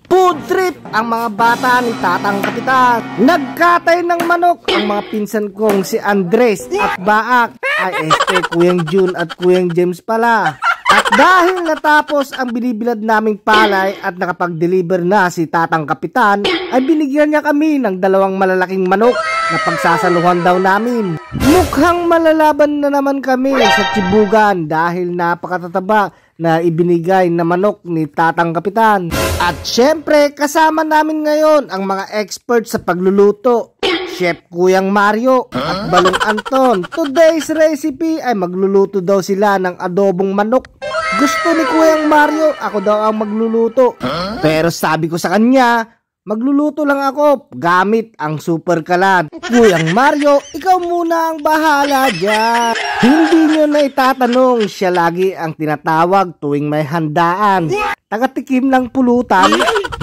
Food trip ang mga bata ni Tatang Kapitan. Nagkatay ng manok ang mga pinsan kong si Andres at Baak. Ay Kuyang June at Kuyang James pala. At dahil natapos ang binibilad naming palay at nakapag-deliver na si Tatang Kapitan, ay binigyan niya kami ng 2 malalaking manok na pagsasaluhan daw namin. Mukhang malalaban na naman kami sa tsibugan dahil napakatataba na ibinigay na manok ni Tatang Kapitan. At syempre kasama namin ngayon ang mga expert sa pagluluto, Chef Kuyang Mario at Balong Anton. Today's recipe ay magluluto daw sila ng adobong manok. Gusto ni Kuyang Mario ako daw ang magluluto, pero sabi ko sa kanya, magluluto lang ako gamit ang super kalan. Kuyang Mario, ikaw muna ang bahala dyan. Hindi nyo na itatanong, siya lagi ang tinatawag tuwing may handaan. Tagatikim ng pulutan.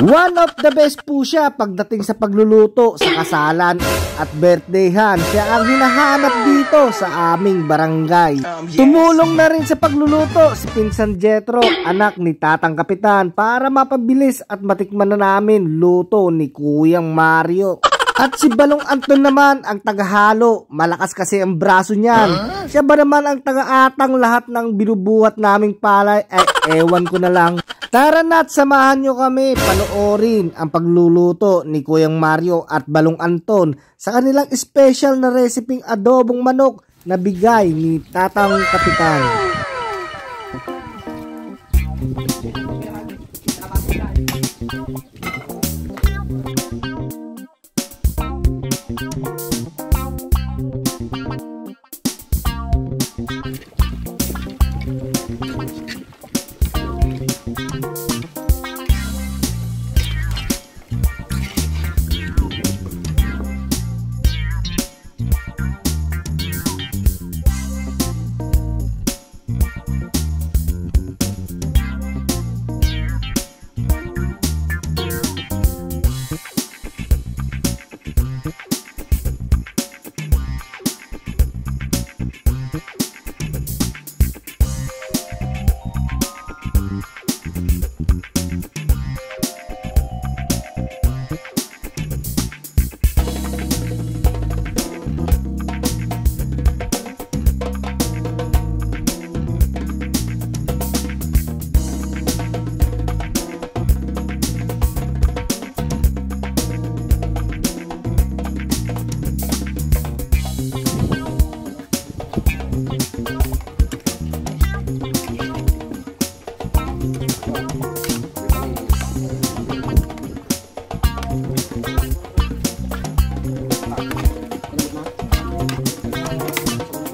One of the best po siya pagdating sa pagluluto sa kasalan at birthdayhan. Siya ang hinahanap dito sa aming barangay. Tumulong na rin sa pagluluto si Pinsan Jetro, anak ni Tatang Kapitan, para mapabilis at matikman na namin luto ni Kuyang Mario. At si Balong Anton naman ang tagahalo. Malakas kasi ang braso niyan. Siya ba naman ang tagaatang lahat ng binubuhat naming palay? Ewan ko na lang. Tara na't samahan nyo kami panoorin ang pagluluto ni Kuyang Mario at Balong Anton sa kanilang special na reseping adobong manok na bigay ni Tatang Kapitan.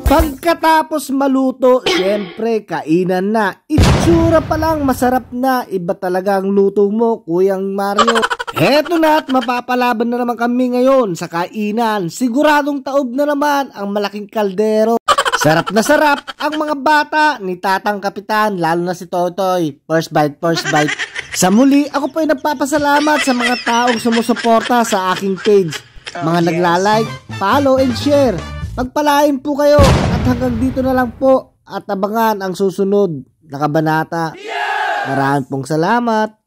Pagkatapos maluto, syempre kainan na. Itsura pa lang masarap na. Iba talaga ang luto mo, Kuyang Mario. Heto na at mapapalaban na naman kami ngayon sa kainan. Siguradong taob na naman ang malaking kaldero. Sarap na sarap ang mga bata ni Tatang Kapitan, lalo na si Totoy. First bite, first bite. Sa muli, ako po ay nagpapasalamat sa mga taong sumusuporta sa aking page. Mga naglalike, follow and share. Pagpalain po kayo at hanggang dito na lang po at abangan ang susunod na kabanata. Maraming pong salamat.